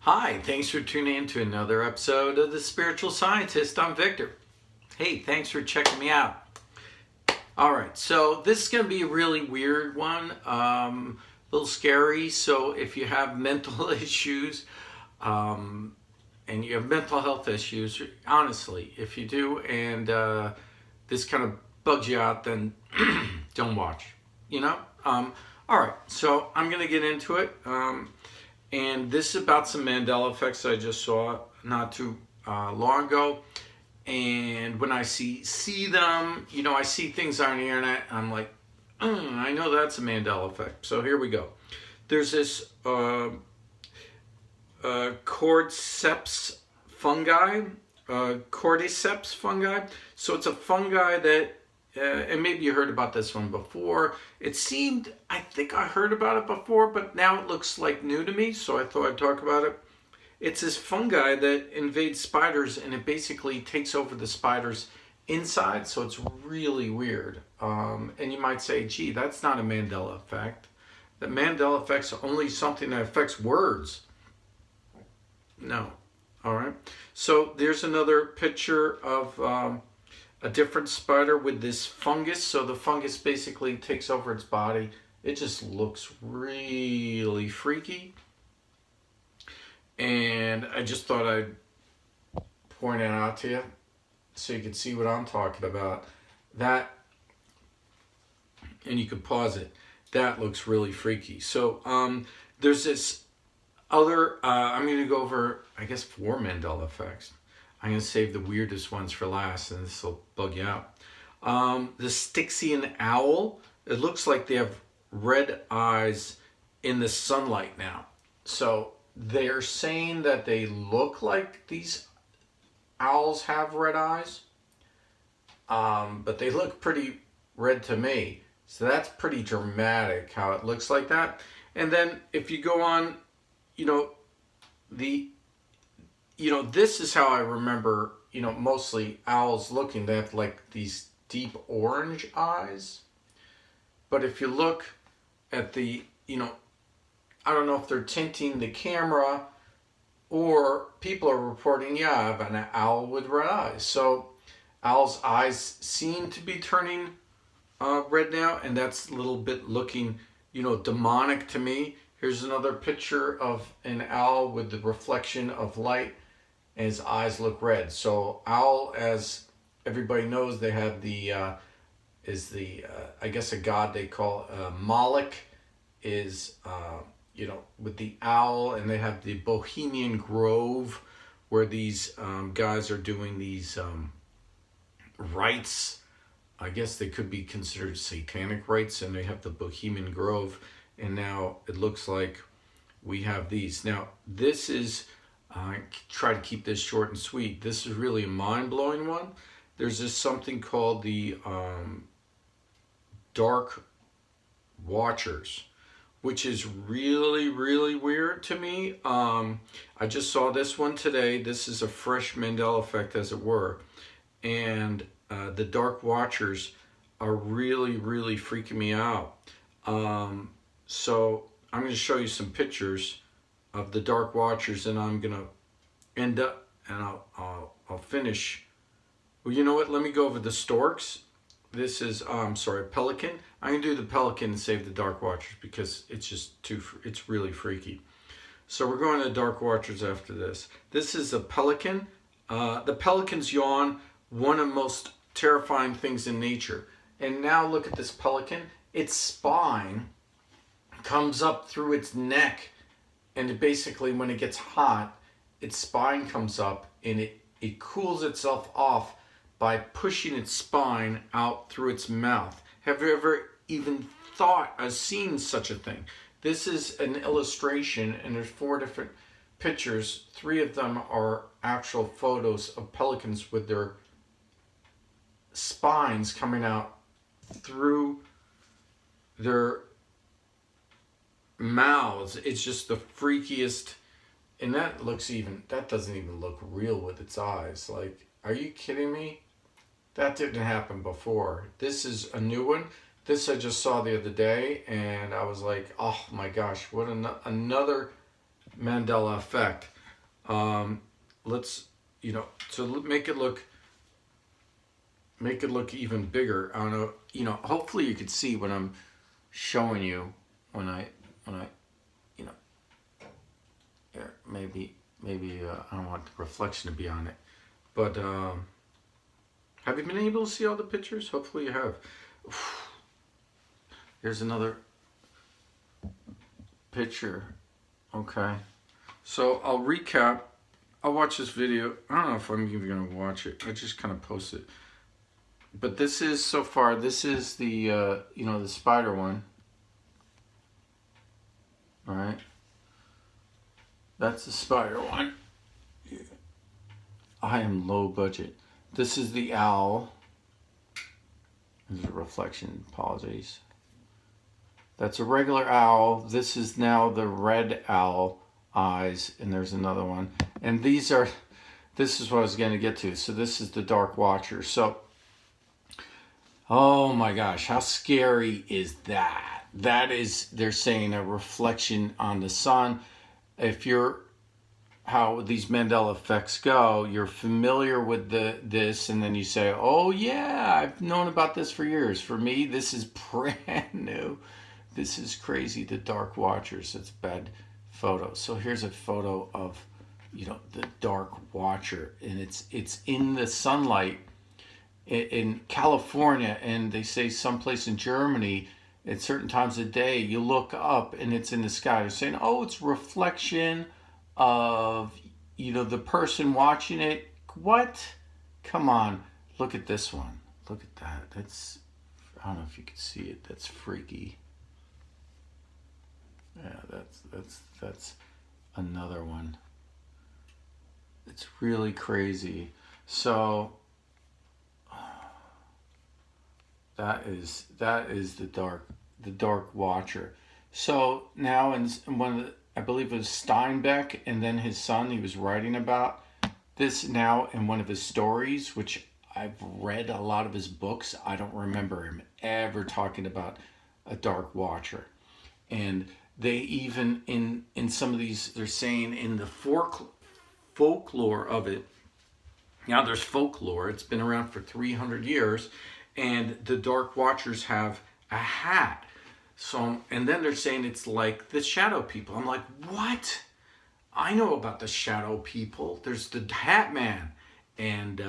Hi, thanks for tuning in to another episode of The Spiritual Scientist. I'm Victor. Hey, thanks for checking me out. All right, so this is going to be a really weird one, a little scary. So if you have mental issues and you have mental health issues, honestly, if you do and this kind of bugs you out, then don't watch, you know? All right, so I'm going to get into it. And this is about some Mandela effects I just saw not too long ago. And when I see them, I see things on the internet, and I'm like, I know that's a Mandela effect. So here we go. There's this Cordyceps fungi, Cordyceps fungi. So it's a fungi that, and maybe you heard about this one before. It seemed, I think I heard about it before, but now it looks like new to me, so I thought I'd talk about it. It's this fungi that invades spiders, and it basically takes over the spider's inside, so it's really weird. And you might say, gee, that's not a Mandela effect. The Mandela effect's only something that affects words. No. All right. So there's another picture of a different spider with this fungus. So the fungus basically takes over its body. It just looks really freaky. And I just thought I'd point it out to you so you can see what I'm talking about. That, and you can pause it. That looks really freaky. So there's this other, I'm going to go over, I guess, 4 Mandela effects. I'm going to save the weirdest ones for last, and this will bug you out. The Styxian Owl, it looks like they have red eyes in the sunlight now. So they're saying that they look like these owls have red eyes, but they look pretty red to me. So that's pretty dramatic how it looks like that. And then if you go on, this is how I remember, mostly owls looking. They have like these deep orange eyes. But if you look at the, I don't know if they're tinting the camera or people are reporting, yeah, I have an owl with red eyes. So owl's eyes seem to be turning red now, and that's a little bit looking, demonic to me. Here's another picture of an owl with the reflection of light, and his eyes look red. So owl, as everybody knows, they have the I guess a god they call Moloch is with the owl, and they have the Bohemian Grove where these guys are doing these rites. I guess they could be considered satanic rites, and they have the Bohemian Grove, and now it looks like we have these. Now this is, I try to keep this short and sweet. This is really a mind-blowing one. There's this something called the Dark Watchers, which is really, really weird to me. I just saw this one today. This is a fresh Mandela effect, as it were. And the Dark Watchers are really, really freaking me out. So I'm going to show you some pictures of the Dark Watchers, and I'm going to end up, and I'll finish. Well, you know what? Let me go over the storks. This is, pelican. I'm going to do the pelican and save the Dark Watchers because it's just it's really freaky. So we're going to Dark Watchers after this. This is a pelican. The pelicans yawn, one of the most terrifying things in nature. And now look at this pelican. Its spine comes up through its neck, and it basically, when it gets hot, its spine comes up, and it cools itself off by pushing its spine out through its mouth. Have you ever even thought or seen such a thing? This is an illustration, and there's 4 different pictures. 3 of them are actual photos of pelicans with their spines coming out through their mouths. It's just the freakiest, and that doesn't even look real with its eyes. Like, are you kidding me? That didn't happen before. This is a new one. This I just saw the other day, and I was like, oh my gosh, what another Mandela effect. Let's, to make it look even bigger. I don't know, hopefully you could see what I'm showing you when I, you know, here, maybe, I don't want the reflection to be on it, but, have you been able to see all the pictures? Hopefully you have. Here's another picture. Okay. So I'll recap. I'll watch this video. I don't know if I'm even going to watch it. I just kind of post it. But this is, so far, this is the, the spider one. All right. That's the spider one. I am low budget. This is the owl. There's a reflection. Apologies. That's a regular owl. This is now the red owl eyes, and there's another one. And this is what I was going to get to. So this is the Dark Watcher. So, oh my gosh, how scary is that? That is, they're saying, a reflection on the sun. If you're, how these Mandela effects go, you're familiar with this, and then you say, oh yeah, I've known about this for years. For me, this is brand new. This is crazy. The Dark Watchers. It's a bad photo. So here's a photo of, the Dark Watcher, and it's in the sunlight in California, and they say someplace in Germany at certain times of day you look up and it's in the sky. They're saying, oh, it's reflection of, the person watching it. What? Come on, look at this one. Look at that. That's, I don't know if you can see it. That's freaky. Yeah, that's another one. It's really crazy. So that is the Dark Watcher. So now in one of the, I believe it was Steinbeck, and then his son, he was writing about this now in one of his stories, which I've read a lot of his books. I don't remember him ever talking about a Dark Watcher. And they even, in some of these, they're saying in the folklore of it, now there's folklore, it's been around for 300 years, and the Dark Watchers have a hat. So, and then they're saying it's like the shadow people. I'm like, what? I know about the shadow people. There's the Hat Man. And,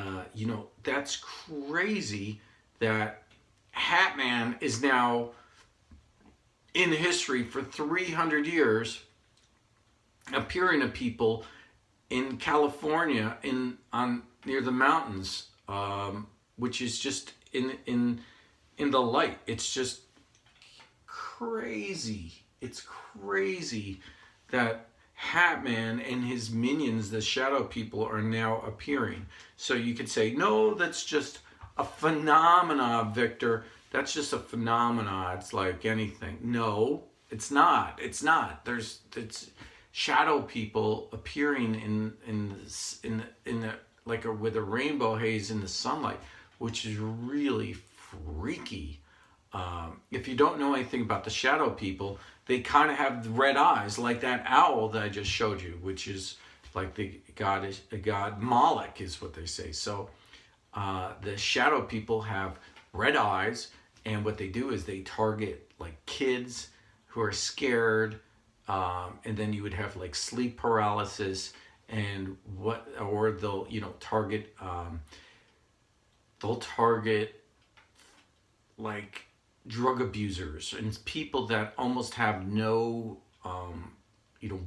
that's crazy that Hat Man is now in history for 300 years appearing to people in California near the mountains, which is just in the light. It's just crazy. It's crazy that Hat Man and his minions, the shadow people, are now appearing. So you could say, no, that's just a phenomena, Victor. That's just a phenomena. It's like anything. No, it's not. It's not. It's shadow people appearing in the like with a rainbow haze in the sunlight, which is really freaky. If you don't know anything about the shadow people, they kind of have red eyes, like that owl that I just showed you, which is like the god Moloch is what they say. So the shadow people have red eyes, and what they do is they target like kids who are scared, and then you would have like sleep paralysis, or they'll target like drug abusers and people that almost have no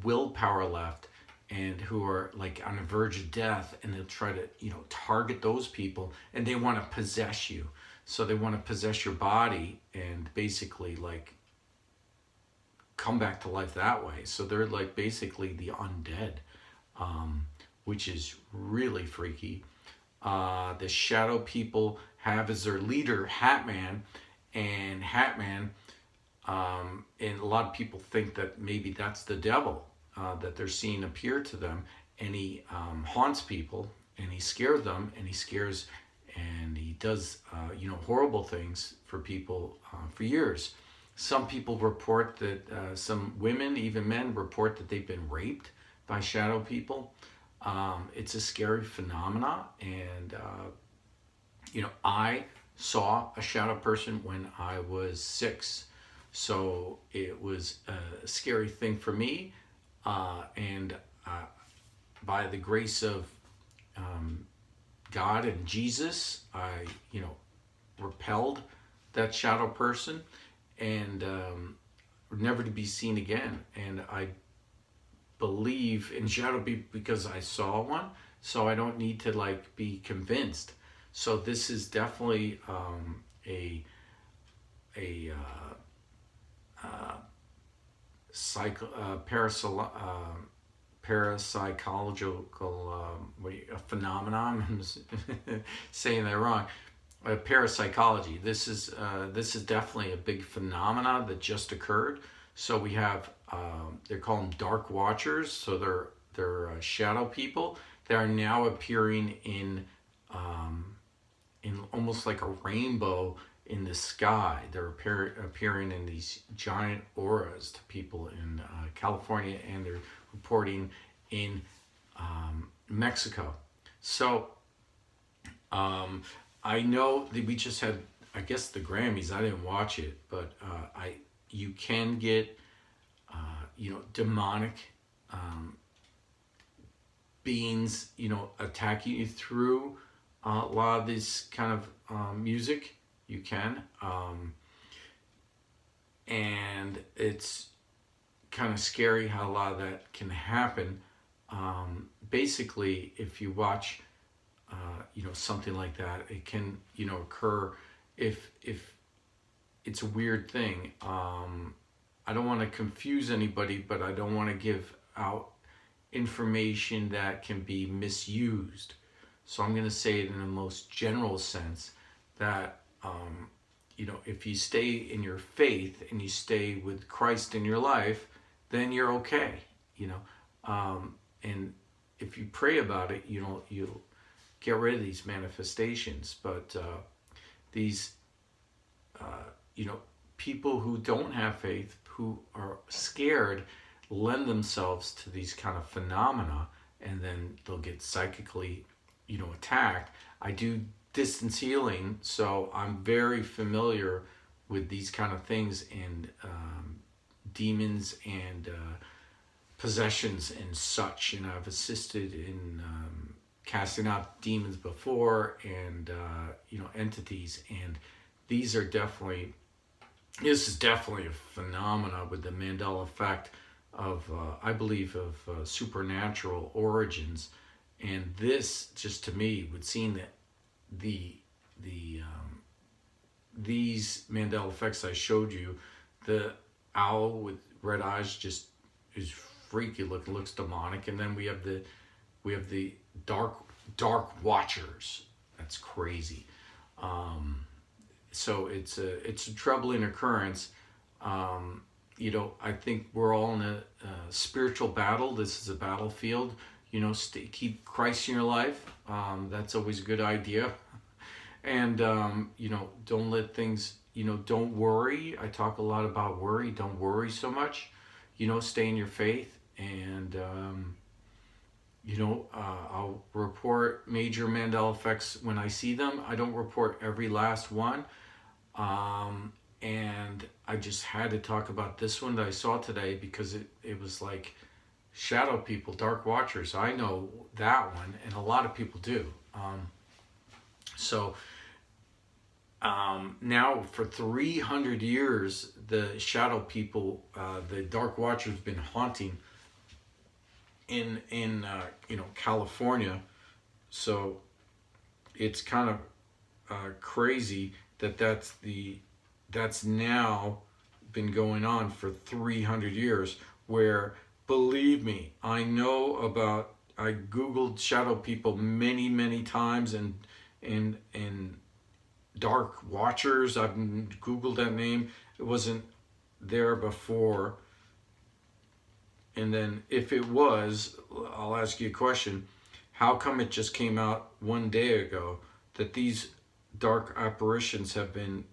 willpower left, and who are like on the verge of death, and they'll try to target those people, and they want to possess you. So they want to possess your body and basically like come back to life that way. So they're like basically the undead, which is really freaky. The shadow people have as their leader Hat Man, and Hat Man, and a lot of people think that maybe that's the devil that they're seeing appear to them, and he haunts people, and he scares them, and he does horrible things for people for years. Some people report that some women, even men, report that they've been raped by shadow people. It's a scary phenomena, and I saw a shadow person when I was 6, so it was a scary thing for me, and by the grace of God and Jesus, I repelled that shadow person, and never to be seen again. And I believe in shadow people because I saw one, so I don't need to be convinced. So this is definitely a parapsychological phenomenon. I'm saying that wrong. Parapsychology. This is definitely a big phenomena that just occurred. So we have they call them dark watchers. So they're shadow people. They are now appearing in almost like a rainbow in the sky. They're appearing in these giant auras to people in California, and they're reporting in Mexico. So I know that we just had, I guess, the Grammys. I didn't watch it, but you can get demonic beings attacking you through a lot of this kind of music. You can, and it's kind of scary how a lot of that can happen. Basically, if you watch something like that, it can occur if it's a weird thing. I don't want to confuse anybody, but I don't want to give out information that can be misused. So I'm going to say it in the most general sense that if you stay in your faith and you stay with Christ in your life, then you're okay. And if you pray about it, you'll get rid of these manifestations. But these people who don't have faith, who are scared, lend themselves to these kind of phenomena, and then they'll get psychically attacked. I do distance healing, so I'm very familiar with these kind of things, and demons and possessions and such, and I've assisted in casting out demons before, and entities, and this is definitely a phenomena with the Mandela effect of I believe of supernatural origins. And this, just to me, would seem that these Mandela effects I showed you, the owl with red eyes just is freaky looking, looks demonic, and then we have the dark watchers. That's crazy. So it's a troubling occurrence. I think we're all in a spiritual battle. This is a battlefield. Keep Christ in your life. That's always a good idea. And, don't let things, don't worry. I talk a lot about worry. Don't worry so much. Stay in your faith. And, I'll report major Mandela effects when I see them. I don't report every last one. And I just had to talk about this one that I saw today because it was like shadow people, dark watchers. I know that one, and a lot of people do. Now for 300 years, the shadow people, the dark watchers, have been haunting in California. So it's kind of crazy that's now been going on for 300 years, where, believe me, I Googled shadow people many times, and dark watchers, I've Googled that name. It wasn't there before. And then if it was, I'll ask you a question. How come it just came out one day ago that these dark apparitions have been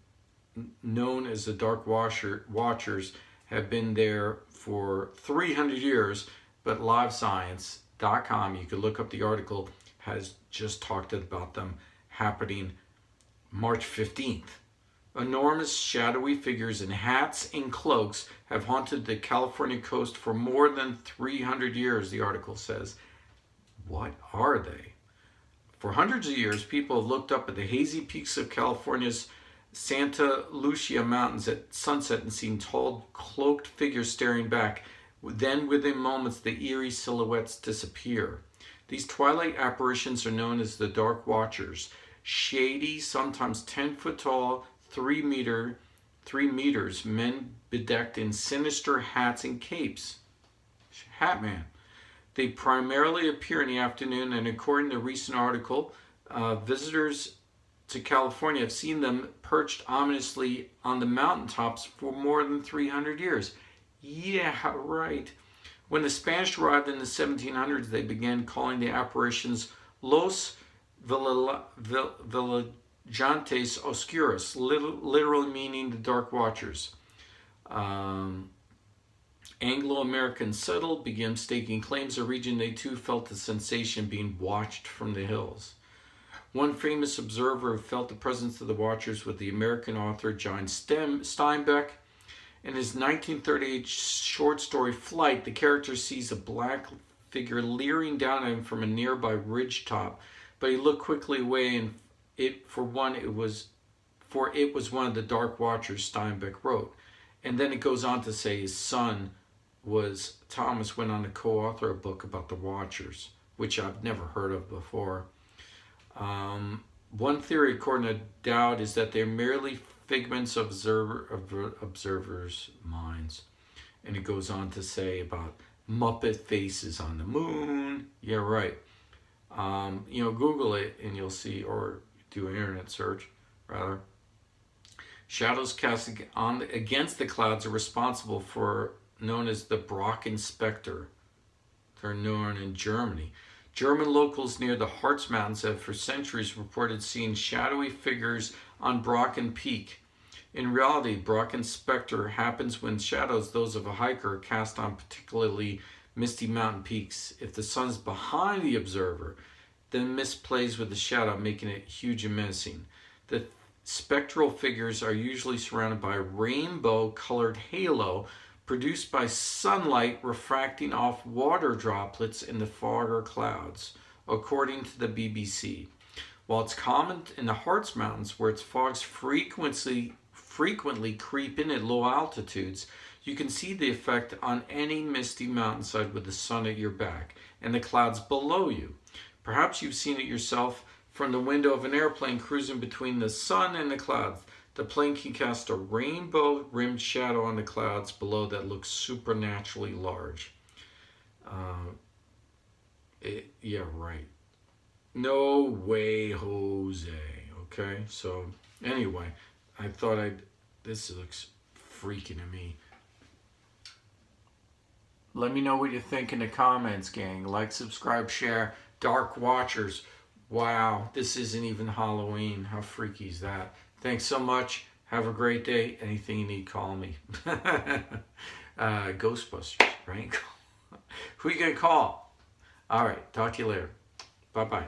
known as the Dark Watchers have been there for 300 years, but LiveScience.com, you can look up the article, has just talked about them happening March 15th. Enormous shadowy figures in hats and cloaks have haunted the California coast for more than 300 years, the article says. What are they? For hundreds of years, people have looked up at the hazy peaks of California's Santa Lucia Mountains at sunset and seen tall, cloaked figures staring back. Then, within moments, the eerie silhouettes disappear. These twilight apparitions are known as the Dark Watchers. Shady, sometimes 10-foot tall, 3 meters, men bedecked in sinister hats and capes. Hatman. They primarily appear in the afternoon, and according to a recent article, visitors to California have seen them perched ominously on the mountaintops for more than 300 years. Yeah, right. When the Spanish arrived in the 1700s, they began calling the apparitions Los Vigilantes Oscuros, literally meaning the Dark Watchers. Anglo-Americans settled, began staking claims to a region. They too felt the sensation being watched from the hills. One famous observer felt the presence of the Watchers with the American author John Steinbeck. In his 1938 short story Flight, the character sees a black figure leering down at him from a nearby ridgetop, but he looked quickly away, and it was one of the Dark Watchers, Steinbeck wrote. And then it goes on to say his son Thomas went on to co-author a book about the Watchers, which I've never heard of before. One theory, according to Dowd, is that they're merely figments of observers' minds. And it goes on to say about Muppet faces on the moon. Yeah, right. Google it and you'll see, or do an internet search, rather. Shadows cast against the clouds are responsible for, known as the Brocken Spectre. They're known in Germany. German locals near the Harz Mountains have for centuries reported seeing shadowy figures on Brocken Peak. In reality, Brocken Spectre happens when shadows, those of a hiker, are cast on particularly misty mountain peaks. If the sun is behind the observer, then mist plays with the shadow, making it huge and menacing. The spectral figures are usually surrounded by a rainbow-colored halo produced by sunlight refracting off water droplets in the fog or clouds, according to the BBC. While it's common in the Harz Mountains, where its fogs frequently creep in at low altitudes, you can see the effect on any misty mountainside with the sun at your back and the clouds below you. Perhaps you've seen it yourself from the window of an airplane cruising between the sun and the clouds. The plane can cast a rainbow-rimmed shadow on the clouds below that looks supernaturally large. Yeah, right. No way, Jose. Okay, so anyway, I thought this looks freaky to me. Let me know what you think in the comments, gang. Like, subscribe, share. Dark Watchers. Wow, this isn't even Halloween. How freaky is that? Thanks so much. Have a great day. Anything you need, call me. Ghostbusters, right? Who you gonna call? All right, talk to you later. Bye-bye.